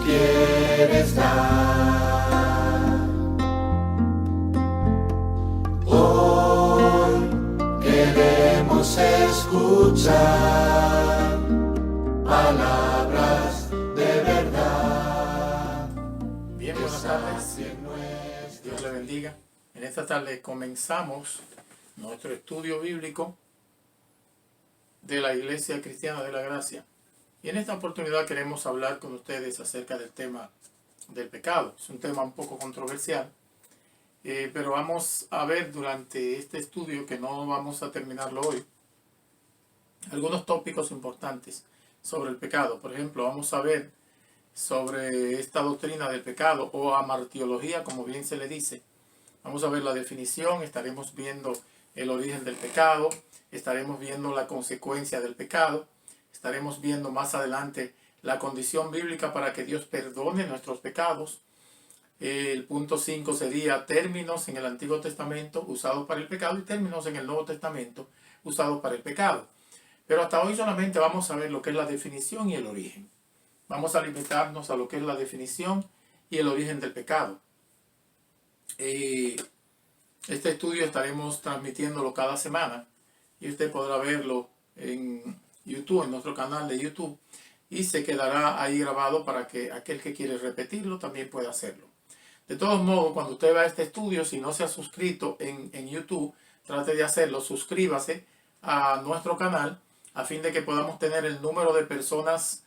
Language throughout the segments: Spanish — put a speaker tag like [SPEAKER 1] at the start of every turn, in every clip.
[SPEAKER 1] quieres dar. Hoy queremos escuchar palabras de verdad.
[SPEAKER 2] Bien, buenas tardes. Dios le bendiga. En esta tarde comenzamos nuestro estudio bíblico de la Iglesia Cristiana de la Gracia. Y en esta oportunidad queremos hablar con ustedes acerca del tema del pecado. Es un tema un poco controversial, pero vamos a ver durante este estudio, que no vamos a terminarlo hoy, algunos tópicos importantes sobre el pecado. Por ejemplo, vamos a ver sobre esta doctrina del pecado o amartiología, como bien se le dice. Vamos a ver la definición, estaremos viendo el origen del pecado, estaremos viendo la consecuencia del pecado, estaremos viendo más adelante la condición bíblica para que Dios perdone nuestros pecados. El punto 5 sería términos en el Antiguo Testamento usados para el pecado y términos en el Nuevo Testamento usados para el pecado. Pero hasta hoy solamente vamos a ver lo que es la definición y el origen. Vamos a limitarnos a lo que es la definición y el origen del pecado. Este estudio estaremos transmitiéndolo cada semana y usted podrá verlo en YouTube, en nuestro canal de YouTube, y se quedará ahí grabado para que aquel que quiere repetirlo también pueda hacerlo. De todos modos, cuando usted vea este estudio, si no se ha suscrito en YouTube, trate de hacerlo, suscríbase a nuestro canal a fin de que podamos tener el número de personas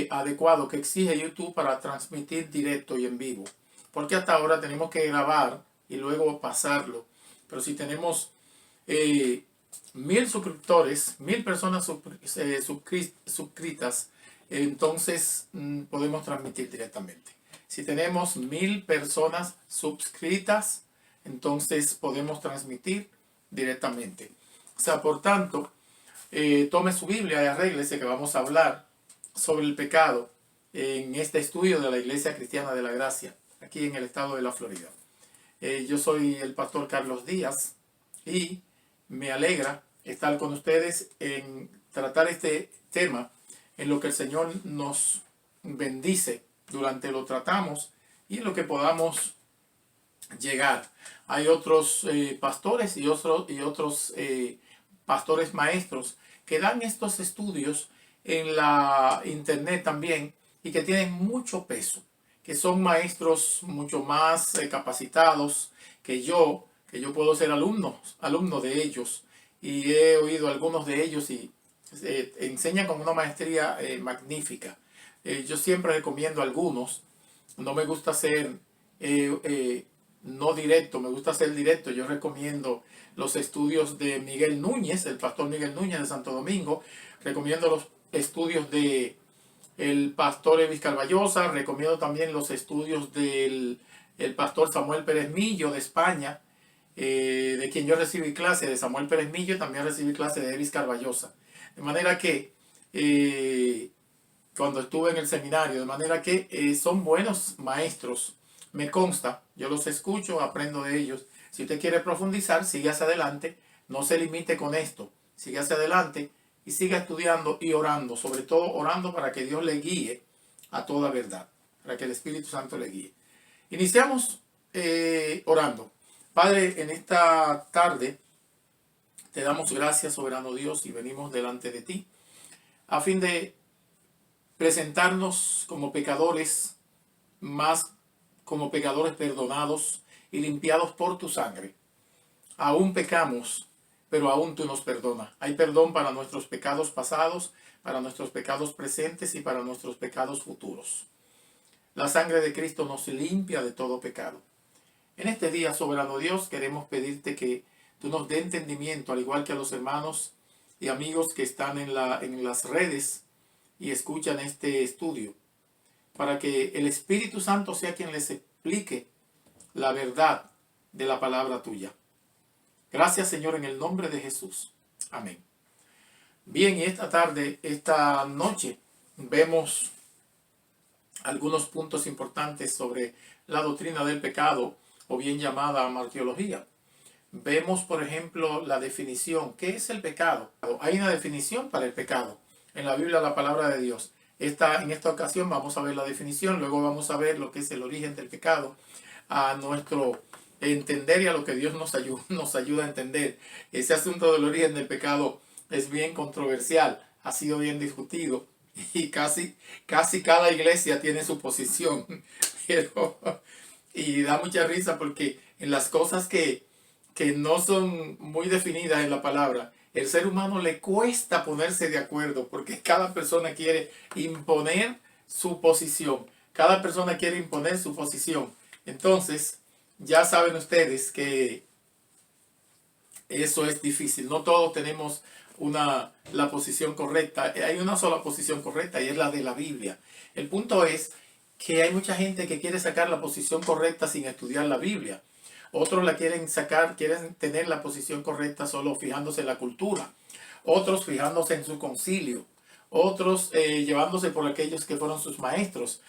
[SPEAKER 2] adecuado que exige YouTube para transmitir directo y en vivo. Porque hasta ahora tenemos que grabar y luego pasarlo. Pero si tenemos 1000 suscriptores, 1000 personas suscritas, entonces podemos transmitir directamente. Si tenemos 1000 personas suscritas, entonces podemos transmitir directamente. O sea, por tanto, tome su Biblia y arréglese que vamos a hablar sobre el pecado en este estudio de la Iglesia Cristiana de la Gracia, aquí en el estado de la Florida. Yo soy el pastor Carlos Díaz y me alegra estar con ustedes en tratar este tema en lo que el Señor nos bendice durante lo tratamos y en lo que podamos llegar. Hay otros pastores y otros pastores maestros que dan estos estudios en la internet también y que tienen mucho peso, que son maestros mucho más capacitados que yo puedo ser alumno de ellos, y he oído algunos de ellos y enseñan con una maestría magnífica. Yo siempre recomiendo a algunos, no me gusta ser no directo, me gusta ser directo. Yo recomiendo los estudios de Miguel Núñez, el pastor Miguel Núñez de Santo Domingo, recomiendo los estudios de el pastor Elvis Carballosa, recomiendo también los estudios del pastor Samuel Pérez Millo de España, de quien yo recibí clase, de Samuel Pérez Millo, también recibí clase de Elvis Carballosa. De manera que, cuando estuve en el seminario, de manera que son buenos maestros, me consta, yo los escucho, aprendo de ellos. Si usted quiere profundizar, siga hacia adelante, no se limite con esto, siga hacia adelante y siga estudiando y orando, sobre todo orando para que Dios le guíe a toda verdad, para que el Espíritu Santo le guíe. Iniciamos orando. Padre, en esta tarde te damos gracias, soberano Dios, y venimos delante de ti a fin de presentarnos como pecadores, más como pecadores perdonados y limpiados por tu sangre. Aún pecamos, pero aún tú nos perdonas. Hay perdón para nuestros pecados pasados, para nuestros pecados presentes y para nuestros pecados futuros. La sangre de Cristo nos limpia de todo pecado. En este día, soberano Dios, queremos pedirte que tú nos dé entendimiento, al igual que a los hermanos y amigos que están en las redes y escuchan este estudio, para que el Espíritu Santo sea quien les explique la verdad de la palabra tuya. Gracias, Señor, en el nombre de Jesús. Amén. Bien, y esta noche, vemos algunos puntos importantes sobre la doctrina del pecado, o bien llamada amartiología. Vemos, por ejemplo, la definición. ¿Qué es el pecado? Hay una definición para el pecado en la Biblia, la palabra de Dios. En esta ocasión vamos a ver la definición, luego vamos a ver lo que es el origen del pecado, a nuestro entender y a lo que Dios nos ayuda a entender. Ese asunto del origen del pecado es bien controversial, ha sido bien discutido y casi cada iglesia tiene su posición. Pero, y da mucha risa porque en las cosas que no son muy definidas en la palabra, el ser humano le cuesta ponerse de acuerdo porque cada persona quiere imponer su posición. Cada persona quiere imponer su posición. Entonces, ya saben ustedes que eso es difícil. No todos tenemos la posición correcta. Hay una sola posición correcta y es la de la Biblia. El punto es que hay mucha gente que quiere sacar la posición correcta sin estudiar la Biblia. Otros la quieren sacar, quieren tener la posición correcta solo fijándose en la cultura. Otros fijándose en su concilio. Otros llevándose por aquellos que fueron sus maestros.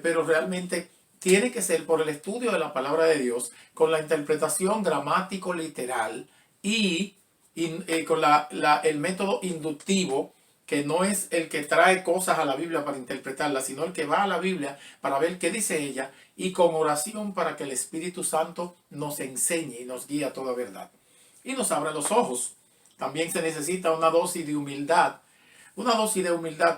[SPEAKER 2] Pero realmente tiene que ser por el estudio de la palabra de Dios, con la interpretación gramático literal y con el método inductivo, que no es el que trae cosas a la Biblia para interpretarla, sino el que va a la Biblia para ver qué dice ella, y con oración para que el Espíritu Santo nos enseñe y nos guíe a toda verdad. Y nos abra los ojos. También se necesita una dosis de humildad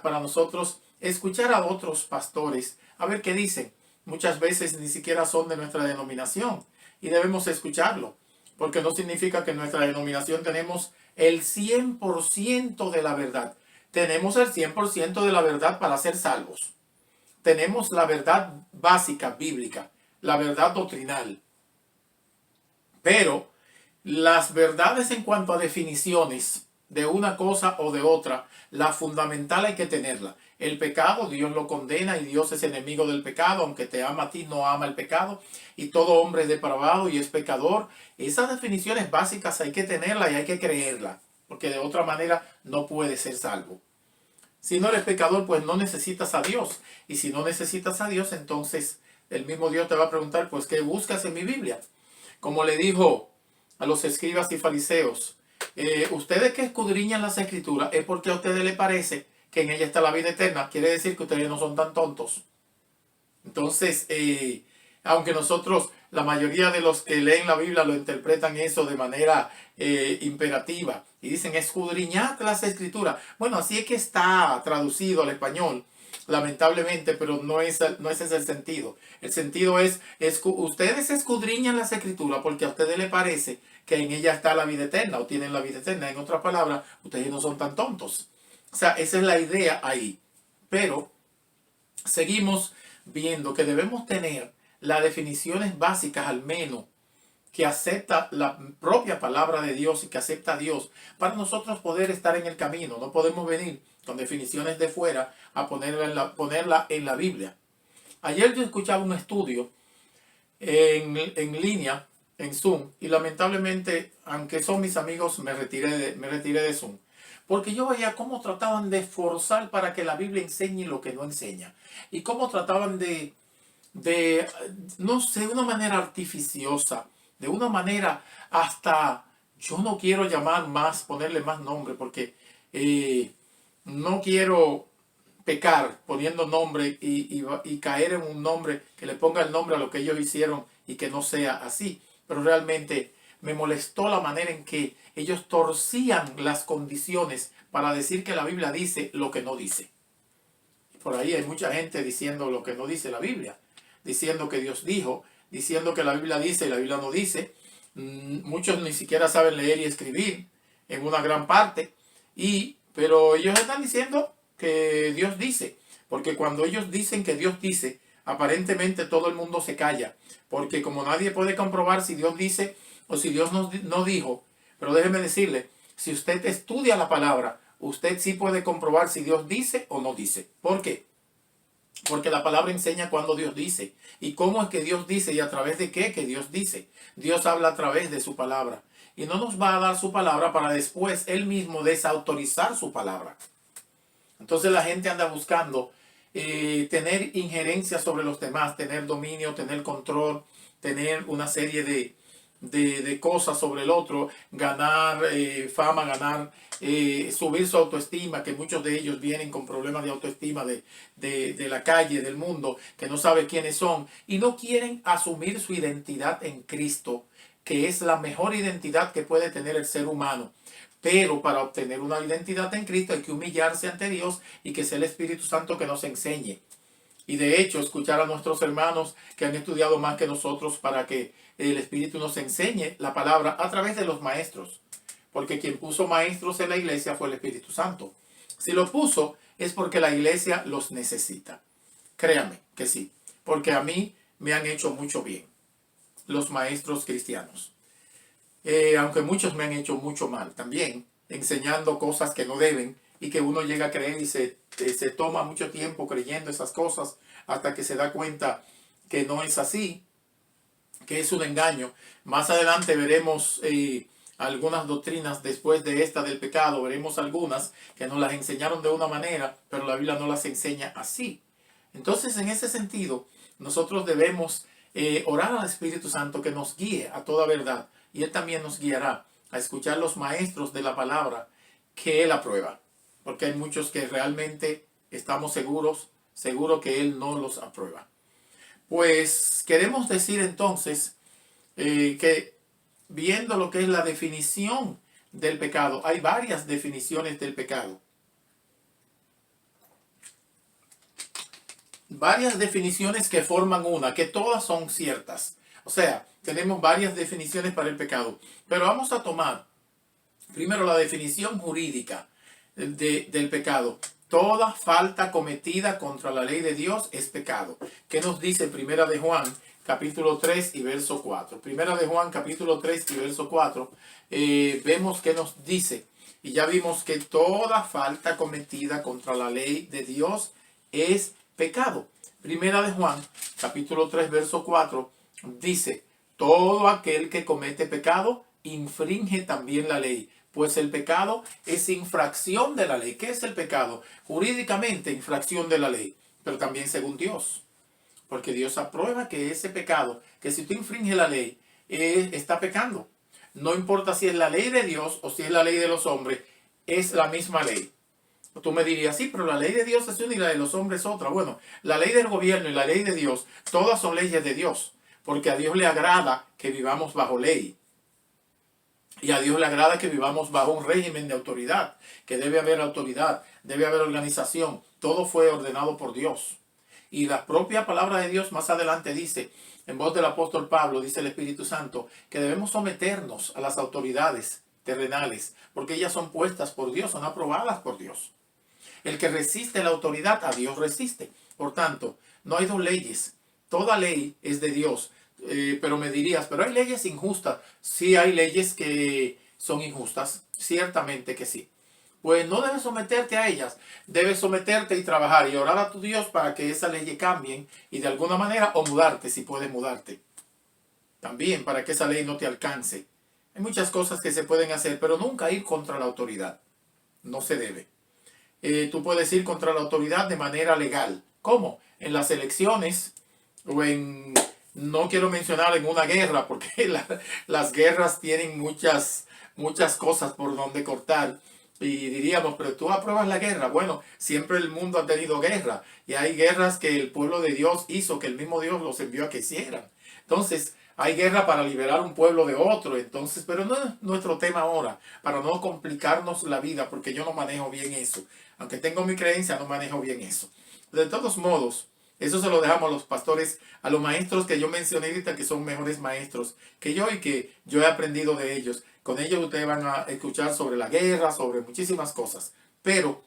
[SPEAKER 2] para nosotros escuchar a otros pastores, a ver qué dicen. Muchas veces ni siquiera son de nuestra denominación y debemos escucharlo, porque no significa que en nuestra denominación tenemos el 100% de la verdad. Tenemos el 100% de la verdad para ser salvos. Tenemos la verdad básica bíblica, la verdad doctrinal. Pero las verdades en cuanto a definiciones de una cosa o de otra, la fundamental hay que tenerla. El pecado, Dios lo condena y Dios es enemigo del pecado, aunque te ama a ti, no ama el pecado, y todo hombre es depravado y es pecador. Esas definiciones básicas hay que tenerlas y hay que creerlas, porque de otra manera no puedes ser salvo. Si no eres pecador, pues no necesitas a Dios, y si no necesitas a Dios, entonces el mismo Dios te va a preguntar, pues ¿qué buscas en mi Biblia? Como le dijo a los escribas y fariseos, ustedes que escudriñan las escrituras es porque a ustedes les parece que en ella está la vida eterna. Quiere decir que ustedes no son tan tontos. Entonces, aunque nosotros, la mayoría de los que leen la Biblia lo interpretan eso de manera imperativa y dicen escudriñad las escrituras. Bueno, así es que está traducido al español, lamentablemente, pero no es ese el sentido. El sentido es ustedes escudriñan las escrituras porque a ustedes les parece que en ella está la vida eterna o tienen la vida eterna. En otras palabras, ustedes no son tan tontos. O sea, esa es la idea ahí. Pero seguimos viendo que debemos tener las definiciones básicas al menos que acepta la propia palabra de Dios y que acepta a Dios para nosotros poder estar en el camino. No podemos venir con definiciones de fuera a ponerla en la Biblia. Ayer yo escuchaba un estudio en línea, en Zoom, y lamentablemente, aunque son mis amigos, me retiré de Zoom. Porque yo veía cómo trataban de forzar para que la Biblia enseñe lo que no enseña. Y cómo trataban de no sé, de una manera artificiosa, de una manera hasta, yo no quiero ponerle más nombre, porque no quiero pecar poniendo nombre y caer en un nombre que le ponga el nombre a lo que ellos hicieron y que no sea así. Pero realmente me molestó la manera en que ellos torcían las condiciones para decir que la Biblia dice lo que no dice. Por ahí hay mucha gente diciendo lo que no dice la Biblia, diciendo que Dios dijo, diciendo que la Biblia dice y la Biblia no dice. Muchos ni siquiera saben leer y escribir en una gran parte, pero ellos están diciendo que Dios dice, porque cuando ellos dicen que Dios dice, aparentemente todo el mundo se calla, porque como nadie puede comprobar si Dios dice o si Dios no dijo, pero déjeme decirle, si usted estudia la palabra, usted sí puede comprobar si Dios dice o no dice. ¿Por qué? Porque la palabra enseña cuando Dios dice. ¿Y cómo es que Dios dice? ¿Y a través de qué que Dios dice? Dios habla a través de su palabra. Y no nos va a dar su palabra para después Él mismo desautorizar su palabra. Entonces la gente anda buscando tener injerencia sobre los demás, tener dominio, tener control, tener una serie de cosas sobre el otro, ganar fama, ganar, subir su autoestima, que muchos de ellos vienen con problemas de autoestima de la calle, del mundo, que no saben quiénes son y no quieren asumir su identidad en Cristo, que es la mejor identidad que puede tener el ser humano. Pero para obtener una identidad en Cristo hay que humillarse ante Dios y que sea el Espíritu Santo que nos enseñe. Y de hecho, escuchar a nuestros hermanos que han estudiado más que nosotros para que el Espíritu nos enseñe la palabra a través de los maestros. Porque quien puso maestros en la iglesia fue el Espíritu Santo. Si lo puso es porque la iglesia los necesita. Créame que sí. Porque a mí me han hecho mucho bien los maestros cristianos. Aunque muchos me han hecho mucho mal también, enseñando cosas que no deben y que uno llega a creer y se toma mucho tiempo creyendo esas cosas hasta que se da cuenta que no es así, que es un engaño. Más adelante veremos algunas doctrinas después de esta del pecado, veremos algunas que nos las enseñaron de una manera, pero la Biblia no las enseña así. Entonces, en ese sentido, nosotros debemos orar al Espíritu Santo que nos guíe a toda verdad. Y Él también nos guiará a escuchar los maestros de la palabra que Él aprueba. Porque hay muchos que realmente estamos seguros que Él no los aprueba. Pues queremos decir entonces que viendo lo que es la definición del pecado, hay varias definiciones del pecado. Varias definiciones que forman una, que todas son ciertas. O sea, tenemos varias definiciones para el pecado. Pero vamos a tomar primero la definición jurídica del pecado. Toda falta cometida contra la ley de Dios es pecado. ¿Qué nos dice Primera de Juan, capítulo 3 y verso 4? Primera de Juan, capítulo 3 y verso 4. Vemos que nos dice. Y ya vimos que toda falta cometida contra la ley de Dios es pecado. Primera de Juan, capítulo 3, verso 4. Dice, todo aquel que comete pecado infringe también la ley, pues el pecado es infracción de la ley. ¿Qué es el pecado? Jurídicamente, infracción de la ley, pero también según Dios. Porque Dios aprueba que ese pecado, que si tú infringes la ley, está pecando. No importa si es la ley de Dios o si es la ley de los hombres, es la misma ley. Tú me dirías, sí, pero la ley de Dios es una y la de los hombres es otra. Bueno, la ley del gobierno y la ley de Dios, todas son leyes de Dios. Porque a Dios le agrada que vivamos bajo ley. Y a Dios le agrada que vivamos bajo un régimen de autoridad. Que debe haber autoridad, debe haber organización. Todo fue ordenado por Dios. Y la propia palabra de Dios más adelante dice, en voz del apóstol Pablo, dice el Espíritu Santo, que debemos someternos a las autoridades terrenales. Porque ellas son puestas por Dios, son aprobadas por Dios. El que resiste la autoridad, a Dios resiste. Por tanto, no hay dos leyes. Toda ley es de Dios. Pero me dirías, pero hay leyes injustas. Sí, hay leyes que son injustas. Ciertamente que sí. Pues no debes someterte a ellas. Debes someterte y trabajar y orar a tu Dios para que esas leyes cambien. Y de alguna manera, o mudarte si puedes mudarte. También para que esa ley no te alcance. Hay muchas cosas que se pueden hacer, pero nunca ir contra la autoridad. No se debe. Tú puedes ir contra la autoridad de manera legal. ¿Cómo? En las elecciones o en... No quiero mencionar en una guerra porque las guerras tienen muchas cosas por donde cortar. Y diríamos, pero tú apruebas la guerra. Bueno, siempre el mundo ha tenido guerra. Y hay guerras que el pueblo de Dios hizo, que el mismo Dios los envió a que hicieran. Entonces, hay guerra para liberar un pueblo de otro. Entonces, pero no es nuestro tema ahora. Para no complicarnos la vida, porque yo no manejo bien eso. Aunque tengo mi creencia, no manejo bien eso. De todos modos, eso se lo dejamos a los pastores, a los maestros que yo mencioné ahorita, que son mejores maestros que yo y que yo he aprendido de ellos. Con ellos ustedes van a escuchar sobre la guerra, sobre muchísimas cosas. Pero,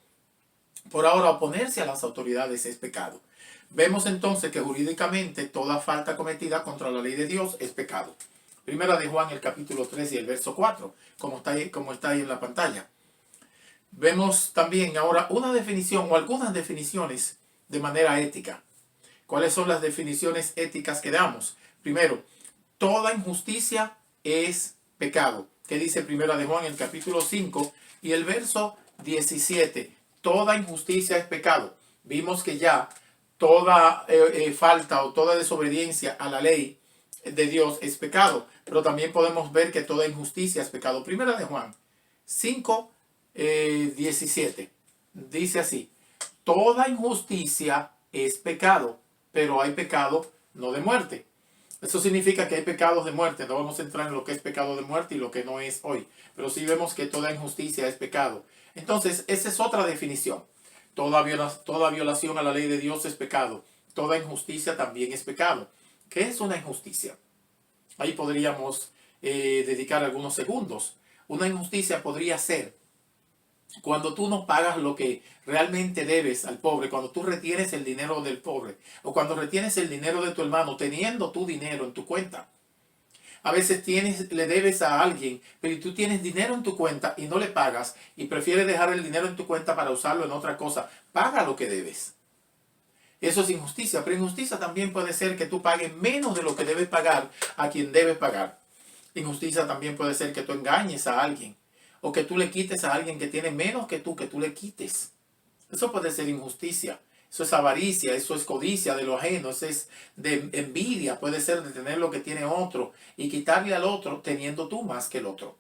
[SPEAKER 2] por ahora, oponerse a las autoridades es pecado. Vemos entonces que jurídicamente toda falta cometida contra la ley de Dios es pecado. Primera de Juan, el capítulo 3 y el verso 4, como está ahí en la pantalla. Vemos también ahora una definición o algunas definiciones de manera ética. ¿Cuáles son las definiciones éticas que damos? Primero, toda injusticia es pecado. ¿Qué dice Primera de Juan, el capítulo 5 y el verso 17? Toda injusticia es pecado. Vimos que ya toda falta o toda desobediencia a la ley de Dios es pecado, pero también podemos ver que toda injusticia es pecado. Primera de Juan 5, 17 dice así: toda injusticia es pecado, pero hay pecado no de muerte. Eso significa que hay pecados de muerte. No vamos a entrar en lo que es pecado de muerte y lo que no es hoy, pero sí vemos que toda injusticia es pecado. Entonces, esa es otra definición. Toda violación a la ley de Dios es pecado. Toda injusticia también es pecado. ¿Qué es una injusticia? Ahí podríamos dedicar algunos segundos. Una injusticia podría ser cuando tú no pagas lo que realmente debes al pobre, cuando tú retienes el dinero del pobre, o cuando retienes el dinero de tu hermano, teniendo tu dinero en tu cuenta. A veces le debes a alguien, pero tú tienes dinero en tu cuenta y no le pagas, y prefieres dejar el dinero en tu cuenta para usarlo en otra cosa. Paga lo que debes. Eso es injusticia, pero injusticia también puede ser que tú pagues menos de lo que debes pagar a quien debes pagar. Injusticia también puede ser que tú engañes a alguien, o que tú le quites a alguien que tiene menos que tú le quites. Eso puede ser injusticia. Eso es avaricia, eso es codicia de lo ajeno, eso es de envidia, puede ser de tener lo que tiene otro y quitarle al otro teniendo tú más que el otro.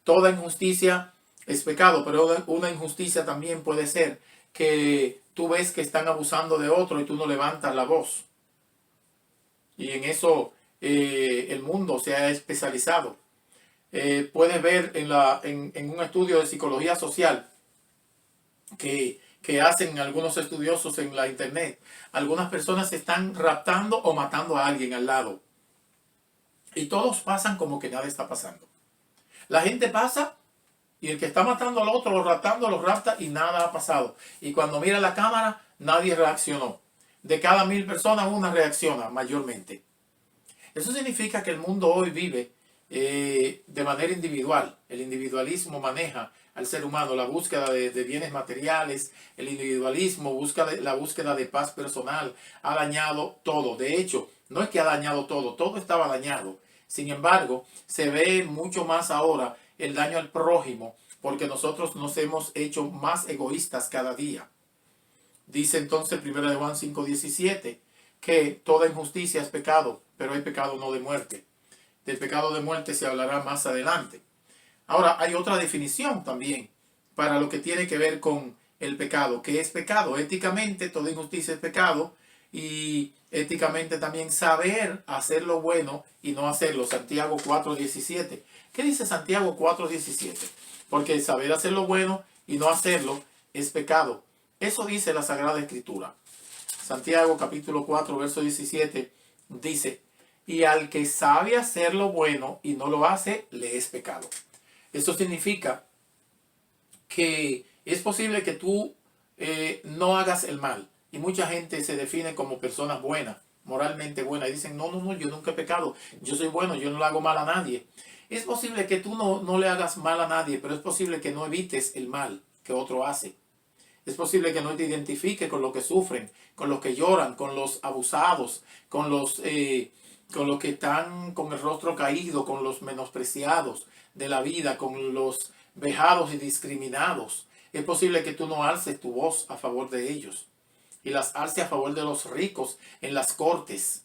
[SPEAKER 2] Toda injusticia es pecado, pero una injusticia también puede ser que tú ves que están abusando de otro y tú no levantas la voz. Y en eso el mundo se ha especializado. Puedes ver en un estudio de psicología social que hacen algunos estudiosos en la internet. Algunas personas están raptando o matando a alguien al lado. Y todos pasan como que nada está pasando. La gente pasa y el que está matando al otro, lo rapta y nada ha pasado. Y cuando mira la cámara, nadie reaccionó. De cada 1000 personas, una reacciona mayormente. Eso significa que el mundo hoy vive de manera individual. El individualismo maneja al ser humano, la búsqueda de bienes materiales, el individualismo, la búsqueda de paz personal, ha dañado todo. De hecho, no es que ha dañado todo estaba dañado. Sin embargo, se ve mucho más ahora el daño al prójimo, porque nosotros nos hemos hecho más egoístas cada día. Dice entonces 1 de Juan 5:17 que toda injusticia es pecado, pero hay pecado no de muerte. Del pecado de muerte se hablará más adelante. Ahora, hay otra definición también para lo que tiene que ver con el pecado. ¿Qué es pecado? Éticamente, toda injusticia es pecado. Y éticamente también saber hacer lo bueno y no hacerlo. Santiago 4:17. ¿Qué dice Santiago 4:17? Porque saber hacer lo bueno y no hacerlo es pecado. Eso dice la Sagrada Escritura. Santiago capítulo 4, verso 17 dice: y al que sabe hacer lo bueno y no lo hace, le es pecado. Esto significa que es posible que tú no hagas el mal. Y mucha gente se define como personas buenas, moralmente buenas. Y dicen, no, yo nunca he pecado. Yo soy bueno, yo no le hago mal a nadie. Es posible que tú no le hagas mal a nadie, pero es posible que no evites el mal que otro hace. Es posible que no te identifiques con lo que sufren, con los que lloran, con los abusados, con los que están con el rostro caído, con los menospreciados de la vida, con los vejados y discriminados. Es posible que tú no alces tu voz a favor de ellos y las alces a favor de los ricos en las cortes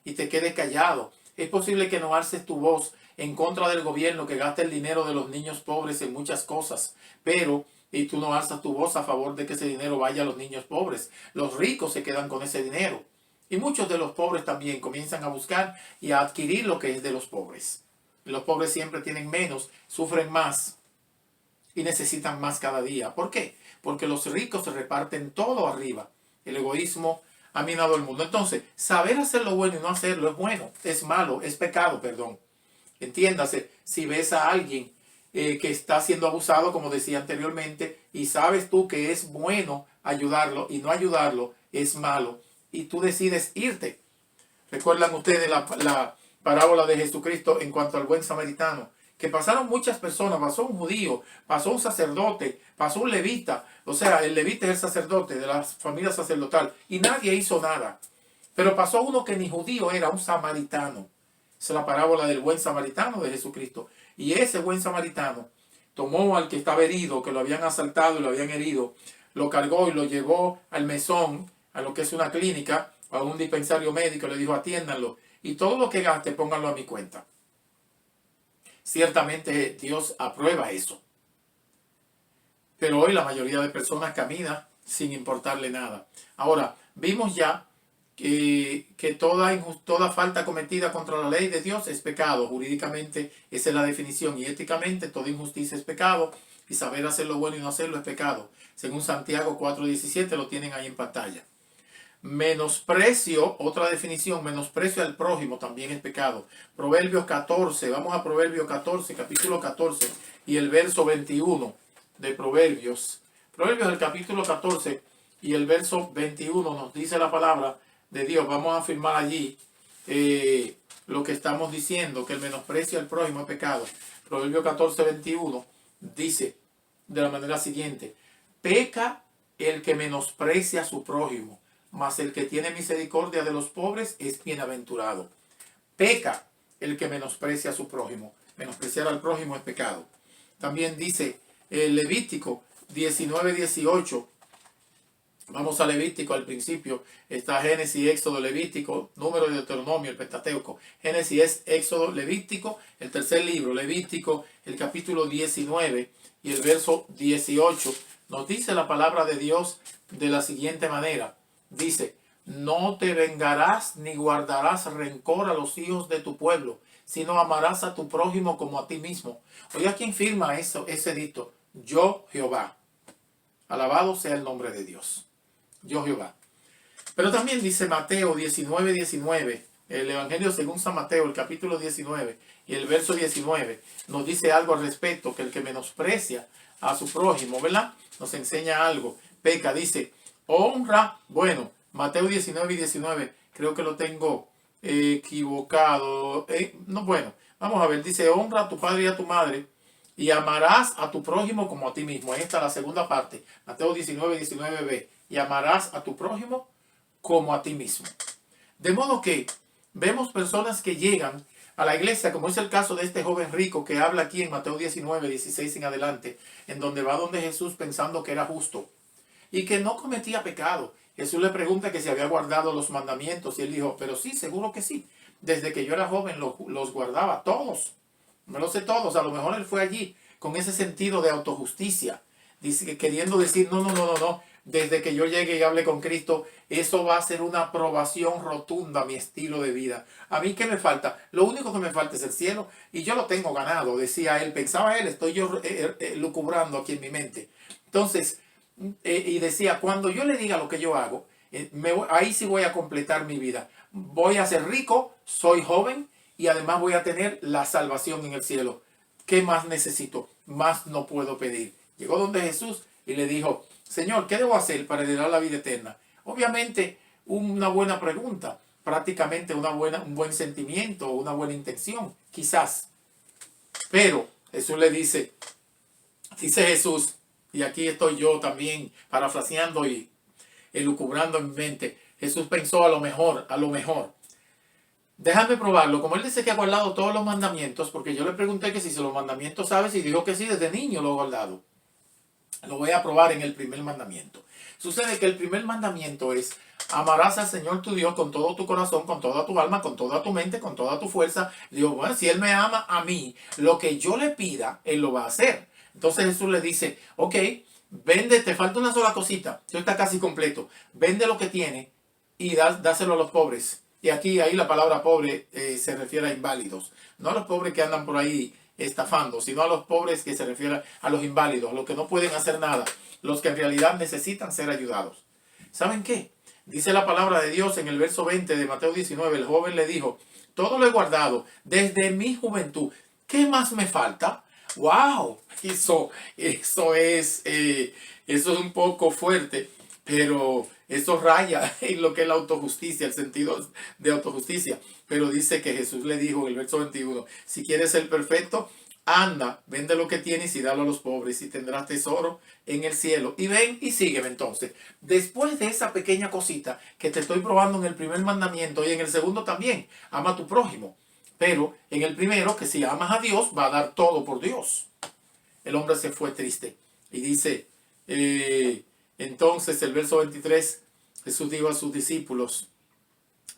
[SPEAKER 2] y te quedes callado. Es posible que no alces tu voz en contra del gobierno que gasta el dinero de los niños pobres en muchas cosas, y tú no alzas tu voz a favor de que ese dinero vaya a los niños pobres. Los ricos se quedan con ese dinero. Y muchos de los pobres también comienzan a buscar y a adquirir lo que es de los pobres. Los pobres siempre tienen menos, sufren más y necesitan más cada día. ¿Por qué? Porque los ricos se reparten todo arriba. El egoísmo ha minado el mundo. Entonces, saber hacer lo bueno y no hacerlo es bueno, es malo, es pecado, perdón. Entiéndase, si ves a alguien que está siendo abusado, como decía anteriormente, y sabes tú que es bueno ayudarlo y no ayudarlo es malo, y tú decides irte. ¿Recuerdan ustedes la parábola de Jesucristo en cuanto al buen samaritano? Que pasaron muchas personas, pasó un judío, pasó un sacerdote, pasó un levita, o sea, el levita es el sacerdote de la familia sacerdotal, y nadie hizo nada. Pero pasó uno que ni judío era, un samaritano. Esa es la parábola del buen samaritano de Jesucristo. Y ese buen samaritano tomó al que estaba herido, que lo habían asaltado y lo habían herido, lo cargó y lo llevó al mesón, a lo que es una clínica, a un dispensario médico, le dijo, atiéndanlo y todo lo que gaste pónganlo a mi cuenta. Ciertamente Dios aprueba eso. Pero hoy la mayoría de personas camina sin importarle nada. Ahora, vimos ya que toda falta cometida contra la ley de Dios es pecado. Jurídicamente esa es la definición, y éticamente toda injusticia es pecado, y saber hacer lo bueno y no hacerlo es pecado. Según Santiago 4:17, lo tienen ahí en pantalla. Menosprecio, otra definición, menosprecio al prójimo también es pecado. Proverbios 14, vamos a Proverbios 14, capítulo 14 y el verso 21 de Proverbios. Proverbios el capítulo 14 y el verso 21 nos dice la palabra de Dios. Vamos a afirmar allí lo que estamos diciendo, que el menosprecio al prójimo es pecado. Proverbios 14, 21 dice de la manera siguiente: peca el que menosprecia a su prójimo, mas el que tiene misericordia de los pobres es bienaventurado. Peca el que menosprecia a su prójimo. Menospreciar al prójimo es pecado. También dice Levítico 19:18. Vamos a Levítico al principio. Está Génesis, Éxodo, Levítico, Número de Deuteronomio, el Pentateuco. Génesis es Éxodo, Levítico, el tercer libro, Levítico, el capítulo 19 y el verso 18. Nos dice la palabra de Dios de la siguiente manera. Dice: no te vengarás ni guardarás rencor a los hijos de tu pueblo, sino amarás a tu prójimo como a ti mismo. Oiga, ¿quién firma ese dicto? Yo, Jehová. Alabado sea el nombre de Dios. Yo, Jehová. Pero también dice Mateo 19:19, el Evangelio según San Mateo, el capítulo 19 y el verso 19, nos dice algo al respecto, que el que menosprecia a su prójimo, ¿verdad? Nos enseña algo. Peca, dice, honra, bueno, Mateo 19:19, creo que lo tengo equivocado. No, bueno, vamos a ver, dice, honra a tu padre y a tu madre, y amarás a tu prójimo como a ti mismo. Ahí está la segunda parte, Mateo 19:19b, y amarás a tu prójimo como a ti mismo. De modo que vemos personas que llegan a la iglesia, como es el caso de este joven rico que habla aquí en Mateo 19:16 en adelante, en donde va donde Jesús pensando que era justo y que no cometía pecado. Jesús le pregunta que si había guardado los mandamientos y él dijo, pero sí, seguro que sí. Desde que yo era joven los guardaba todos. No lo sé todos. A lo mejor él fue allí con ese sentido de autojusticia, queriendo decir, no. Desde que yo llegue y hable con Cristo, eso va a ser una aprobación rotunda a mi estilo de vida. ¿A mí qué me falta? Lo único que me falta es el cielo y yo lo tengo ganado, decía él. Pensaba él, estoy yo lucubrando aquí en mi mente. Entonces, y decía, cuando yo le diga lo que yo hago, ahí sí voy a completar mi vida. Voy a ser rico, soy joven y además voy a tener la salvación en el cielo. ¿Qué más necesito? Más no puedo pedir. Llegó donde Jesús y le dijo, Señor, ¿qué debo hacer para heredar la vida eterna? Obviamente, una buena pregunta, prácticamente un buen sentimiento, una buena intención, quizás. Pero Jesús le dice Jesús, y aquí estoy yo también parafraseando y elucubrando en mi mente, Jesús pensó a lo mejor, déjame probarlo. Como él dice que ha guardado todos los mandamientos, porque yo le pregunté que si los mandamientos sabes, y dijo que sí, desde niño lo ha guardado. Lo voy a probar en el primer mandamiento. Sucede que el primer mandamiento es: amarás al Señor tu Dios con todo tu corazón, con toda tu alma, con toda tu mente, con toda tu fuerza. Digo, bueno, si Él me ama a mí, lo que yo le pida, Él lo va a hacer. Entonces Jesús le dice, ok, vende, te falta una sola cosita, esto está casi completo. Vende lo que tiene y dáselo a los pobres. Y ahí la palabra pobre se refiere a inválidos. No a los pobres que andan por ahí estafando, sino a los pobres que se refieren a los inválidos, los que no pueden hacer nada, los que en realidad necesitan ser ayudados. ¿Saben qué? Dice la palabra de Dios en el verso 20 de Mateo 19, el joven le dijo, todo lo he guardado desde mi juventud, ¿qué más me falta? ¡Wow! Eso es un poco fuerte, pero eso raya en lo que es la autojusticia, el sentido de autojusticia. Pero dice que Jesús le dijo en el verso 21, si quieres ser perfecto, anda, vende lo que tienes y dalo a los pobres y tendrás tesoro en el cielo. Y ven y sígueme entonces. Después de esa pequeña cosita que te estoy probando en el primer mandamiento y en el segundo también, ama a tu prójimo. Pero en el primero, que si amas a Dios, va a dar todo por Dios. El hombre se fue triste. Y dice, entonces el verso 23, Jesús dijo a sus discípulos,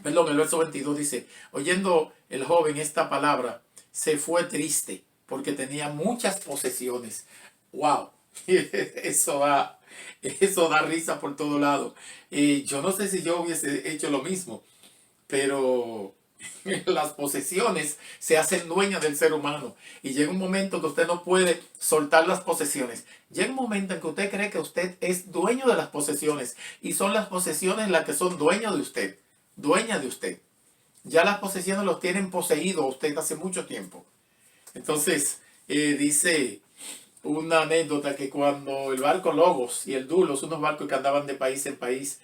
[SPEAKER 2] Perdón, el verso 22 dice, oyendo el joven esta palabra, se fue triste porque tenía muchas posesiones. ¡Wow! Eso da risa por todo lado. Yo no sé si yo hubiese hecho lo mismo, pero las posesiones se hacen dueñas del ser humano. Y llega un momento que usted no puede soltar las posesiones. Llega un momento en que usted cree que usted es dueño de las posesiones. Y son las posesiones las que son dueñas de usted. Dueñas de usted. Ya las posesiones los tienen poseído usted hace mucho tiempo. Entonces, dice una anécdota que cuando el barco Logos y el Dulos, unos barcos que andaban de país en país,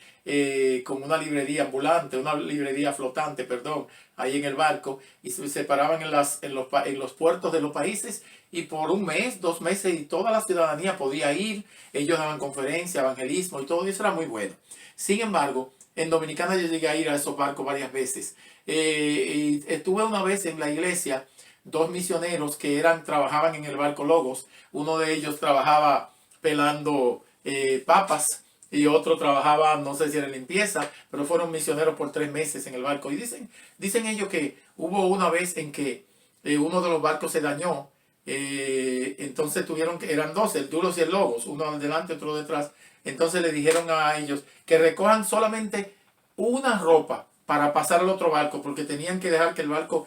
[SPEAKER 2] con una librería ambulante, una librería flotante, perdón, ahí en el barco, y se paraban en los puertos de los países, y por un mes, 2 meses, y toda la ciudadanía podía ir, ellos daban conferencia, evangelismo, y todo eso era muy bueno. Sin embargo, en Dominicana yo llegué a ir a esos barcos varias veces. Y estuve una vez en la iglesia, 2 misioneros que trabajaban en el barco Logos. Uno de ellos trabajaba pelando papas y otro trabajaba, no sé si era limpieza, pero fueron misioneros por 3 meses en el barco. Y dicen ellos que hubo una vez en que uno de los barcos se dañó. Entonces eran 2, el Dulos y el Logos, uno delante, otro detrás. Entonces le dijeron a ellos que recojan solamente una ropa para pasar al otro barco, porque tenían que dejar que el barco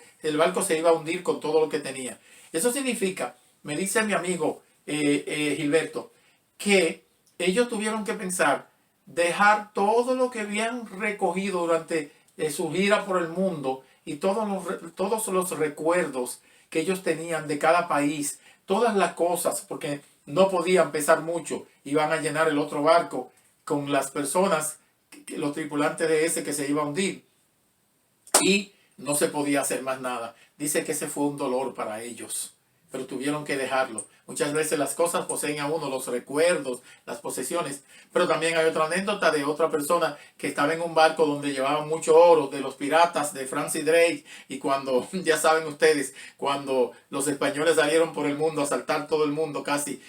[SPEAKER 2] se iba a hundir con todo lo que tenía. Eso significa, me dice mi amigo Gilberto, que ellos tuvieron que pensar, dejar todo lo que habían recogido durante su gira por el mundo y todos los recuerdos que ellos tenían de cada país, todas las cosas, porque no podían pesar mucho, iban a llenar el otro barco con las personas, los tripulantes de ese que se iba a hundir. Y no se podía hacer más nada. Dice que ese fue un dolor para ellos, pero tuvieron que dejarlo. Muchas veces las cosas poseen a uno, los recuerdos, las posesiones. Pero también hay otra anécdota de otra persona que estaba en un barco donde llevaban mucho oro, de los piratas de Francis Drake. Y cuando, ya saben ustedes, cuando los españoles salieron por el mundo a asaltar todo el mundo casi,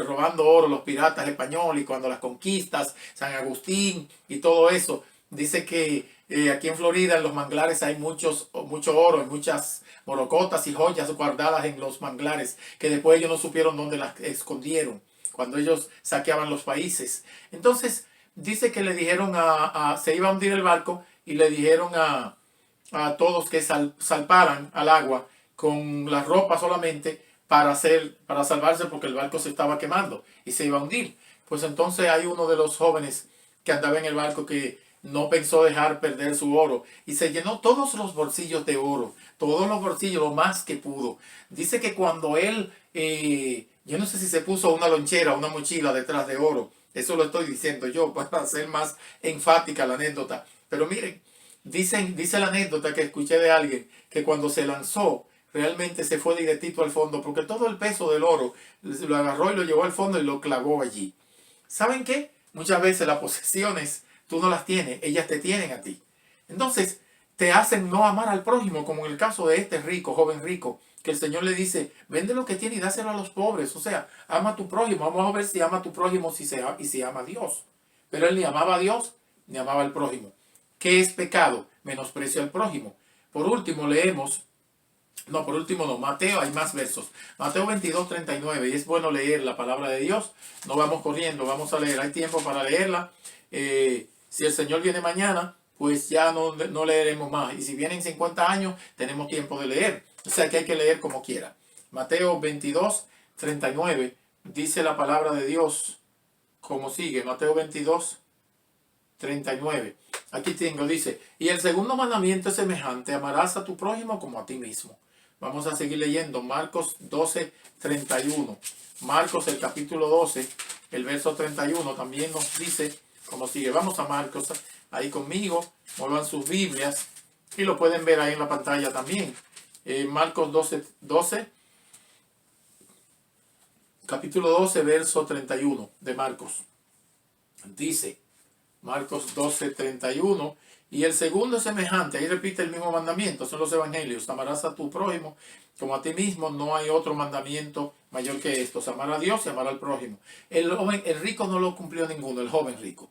[SPEAKER 2] robando oro los piratas españoles, y cuando las conquistas, San Agustín y todo eso, dice que aquí en Florida, en los manglares, hay mucho oro, hay muchas morocotas y joyas guardadas en los manglares, que después ellos no supieron dónde las escondieron, cuando ellos saqueaban los países. Entonces, dice que le dijeron se iba a hundir el barco, y le dijeron a todos que salparan al agua con la ropa solamente para salvarse, porque el barco se estaba quemando y se iba a hundir. Pues entonces hay uno de los jóvenes que andaba en el barco que no pensó dejar perder su oro y se llenó todos los bolsillos de oro, todos los bolsillos, lo más que pudo. Dice que cuando él, yo no sé si se puso una lonchera, una mochila detrás de oro, eso lo estoy diciendo yo para hacer más enfática la anécdota. Pero miren, dice la anécdota que escuché de alguien que cuando se lanzó, realmente se fue directito al fondo, porque todo el peso del oro lo agarró y lo llevó al fondo y lo clavó allí. ¿Saben qué? Muchas veces las posesiones tú no las tienes, ellas te tienen a ti. Entonces, te hacen no amar al prójimo, como en el caso de este joven rico, que el Señor le dice, vende lo que tiene y dáselo a los pobres. O sea, ama a tu prójimo. Vamos a ver si ama a tu prójimo y si ama a Dios. Pero él ni amaba a Dios, ni amaba al prójimo. ¿Qué es pecado? Menosprecio al prójimo. Por último, Mateo, hay más versos. Mateo 22:39, y es bueno leer la palabra de Dios. No vamos corriendo, vamos a leer. Hay tiempo para leerla. Si el Señor viene mañana, pues ya no leeremos más. Y si vienen 50 años, tenemos tiempo de leer. O sea que hay que leer como quiera. Mateo 22:39 dice la palabra de Dios como sigue. Mateo 22:39. Aquí dice, y el segundo mandamiento es semejante, amarás a tu prójimo como a ti mismo. Vamos a seguir leyendo Marcos 12:31. Marcos, el capítulo 12, el verso 31 también nos dice como sigue. Vamos a Marcos, ahí conmigo, muevan sus Biblias y lo pueden ver ahí en la pantalla también. Marcos 12, capítulo 12, verso 31 de Marcos. Dice, Marcos 12:31, y el segundo es semejante, ahí repite el mismo mandamiento, son los evangelios, amarás a tu prójimo como a ti mismo, no hay otro mandamiento mayor que estos, amar a Dios y amar al prójimo. El rico no lo cumplió ninguno, el joven rico.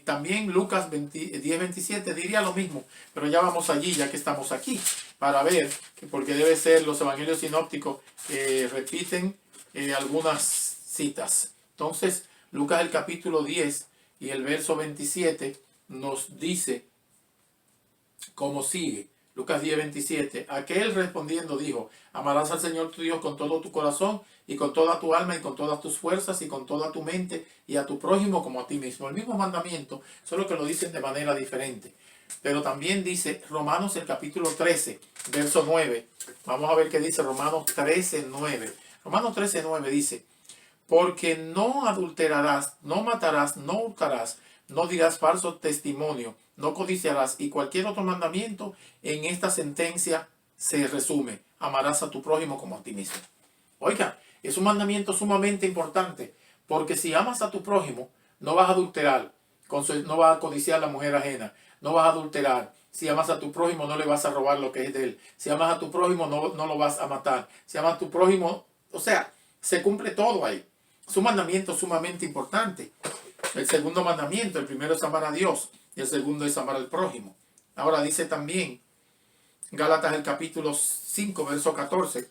[SPEAKER 2] También Lucas 10:27 diría lo mismo, pero ya vamos allí, ya que estamos aquí, para ver, porque debe ser los evangelios sinópticos repiten algunas citas. Entonces, Lucas el capítulo 10 y el verso 27 nos dice como sigue. Lucas 10:27. Aquel respondiendo dijo: amarás al Señor tu Dios con todo tu corazón y con toda tu alma y con todas tus fuerzas y con toda tu mente, y a tu prójimo como a ti mismo. El mismo mandamiento, solo que lo dicen de manera diferente. Pero también dice Romanos el capítulo 13, verso 9. Vamos a ver qué dice Romanos 13:9. Romanos 13:9 dice: porque no adulterarás, no matarás, no hurtarás, no dirás falso testimonio, no codiciarás, y cualquier otro mandamiento en esta sentencia se resume: amarás a tu prójimo como a ti mismo. Oiga, es un mandamiento sumamente importante, porque si amas a tu prójimo, no vas a adulterar, no vas a codiciar a la mujer ajena, no vas a adulterar. Si amas a tu prójimo, no le vas a robar lo que es de él. Si amas a tu prójimo, no lo vas a matar. Si amas a tu prójimo, o sea, se cumple todo ahí. Es un mandamiento sumamente importante. El segundo mandamiento, el primero es amar a Dios y el segundo es amar al prójimo. Ahora dice también Gálatas el capítulo 5, verso 14.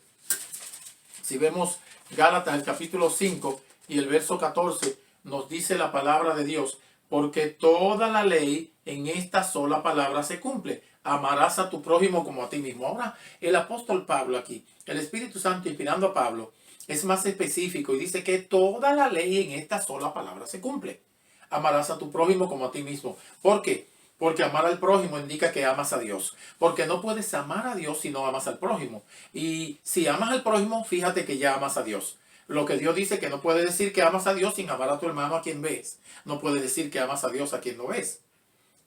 [SPEAKER 2] Si vemos Gálatas el capítulo 5 y el verso 14, nos dice la palabra de Dios: porque toda la ley en esta sola palabra se cumple: amarás a tu prójimo como a ti mismo. Ahora, el apóstol Pablo aquí, el Espíritu Santo inspirando a Pablo, es más específico y dice que toda la ley en esta sola palabra se cumple: amarás a tu prójimo como a ti mismo. ¿Por qué? Porque amar al prójimo indica que amas a Dios. Porque no puedes amar a Dios si no amas al prójimo. Y si amas al prójimo, fíjate que ya amas a Dios. Lo que Dios dice, que no puedes decir que amas a Dios sin amar a tu hermano a quien ves. No puedes decir que amas a Dios a quien no ves.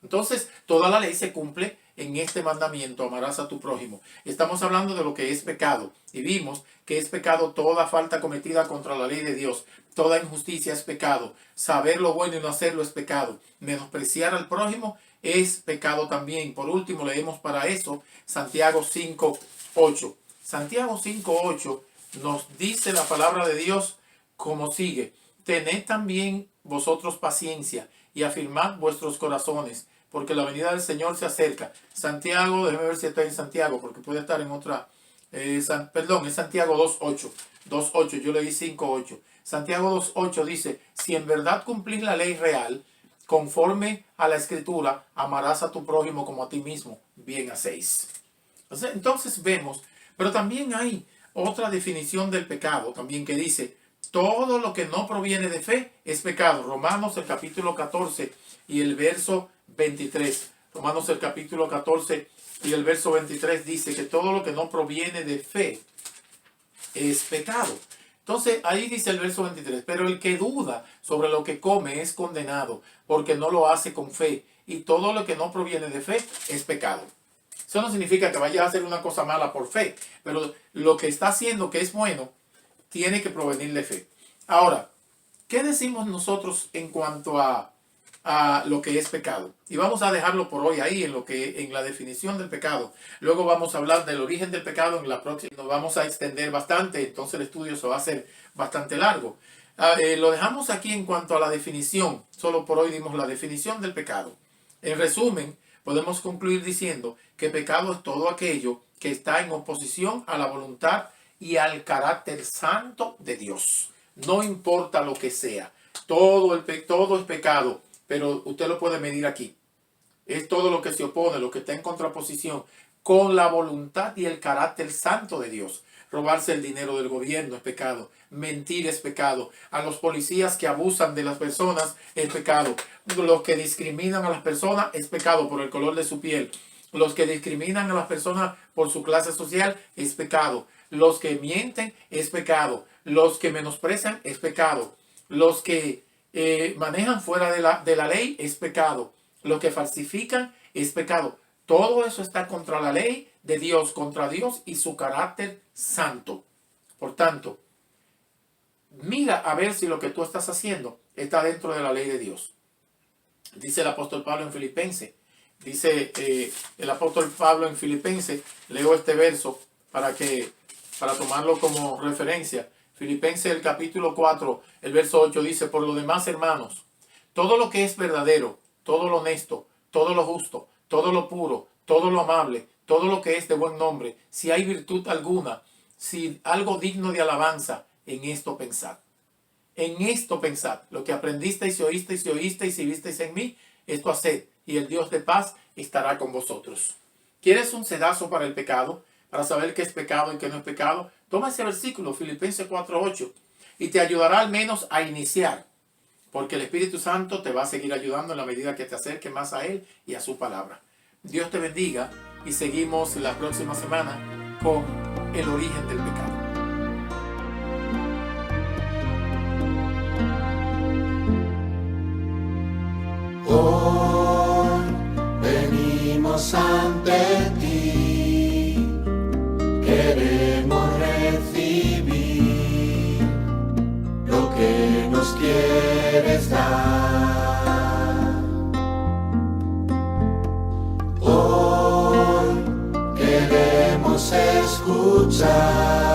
[SPEAKER 2] Entonces, toda la ley se cumple en este mandamiento: amarás a tu prójimo. Estamos hablando de lo que es pecado. Y vimos que es pecado toda falta cometida contra la ley de Dios. Toda injusticia es pecado. Saber lo bueno y no hacerlo es pecado. Menospreciar al prójimo es pecado también. Por último, leemos para eso Santiago 5:8. Santiago 5:8 nos dice la palabra de Dios como sigue: tened también vosotros paciencia y afirmad vuestros corazones, porque la venida del Señor se acerca. Santiago, déjeme ver si está en Santiago, porque puede estar en otra. Es Santiago 2:8. 2:8, yo leí 5:8. Santiago 2:8 dice: si en verdad cumplís la ley real, conforme a la escritura, amarás a tu prójimo como a ti mismo, bien hacéis. Entonces vemos, pero también hay otra definición del pecado, también, que dice: todo lo que no proviene de fe es pecado. Romanos el capítulo 14 y el verso 23. Romanos el capítulo 14 y el verso 23 dice que todo lo que no proviene de fe es pecado. Entonces ahí dice el verso 23: pero el que duda sobre lo que come es condenado, porque no lo hace con fe, y todo lo que no proviene de fe es pecado. Eso no significa que vayas a hacer una cosa mala por fe, pero lo que está haciendo que es bueno tiene que provenir de fe. Ahora, ¿qué decimos nosotros en cuanto a lo que es pecado? Y vamos a dejarlo por hoy ahí en la definición del pecado. Luego vamos a hablar del origen del pecado en la próxima. Nos vamos a extender bastante, entonces el estudio se va a hacer bastante largo. Lo dejamos aquí en cuanto a la definición. Solo por hoy dimos la definición del pecado. En resumen, podemos concluir diciendo que pecado es todo aquello que está en oposición a la voluntad y al carácter santo de Dios. No importa lo que sea. Todo es pecado, pero usted lo puede medir aquí. Es todo lo que se opone, lo que está en contraposición con la voluntad y el carácter santo de Dios. Robarse el dinero del gobierno es pecado. Mentir es pecado. A los policías que abusan de las personas es pecado. Los que discriminan a las personas es pecado por el color de su piel. Los que discriminan a las personas por su clase social es pecado. Los que mienten es pecado. Los que menosprecian es pecado. Los que manejan fuera de la ley es pecado. Los que falsifican es pecado. Todo eso está contra la ley de Dios, contra Dios y su carácter santo. Por tanto, mira a ver si lo que tú estás haciendo está dentro de la ley de Dios. Dice el apóstol Pablo en Filipenses. Dice el apóstol Pablo en Filipenses, leo este verso para tomarlo como referencia. Filipenses el capítulo 4, el verso 8 dice: por lo demás, hermanos, Todo lo que es verdadero, todo lo honesto, todo lo justo, todo lo puro, todo lo amable, todo lo que es de buen nombre, si hay virtud alguna, si algo digno de alabanza, en esto pensad. En esto pensad, lo que aprendisteis y oísteis y si visteis en mí, esto haced, y el Dios de paz estará con vosotros. ¿Quieres un sedazo para el pecado? Para saber qué es pecado y qué no es pecado. Toma ese versículo, Filipenses 4:8, y te ayudará al menos a iniciar, porque el Espíritu Santo te va a seguir ayudando en la medida que te acerques más a Él y a su palabra. Dios te bendiga y seguimos la próxima semana con el origen del pecado.
[SPEAKER 1] Hoy venimos ante ti, queremos recibir lo que nos quieres dar. Hoy queremos escuchar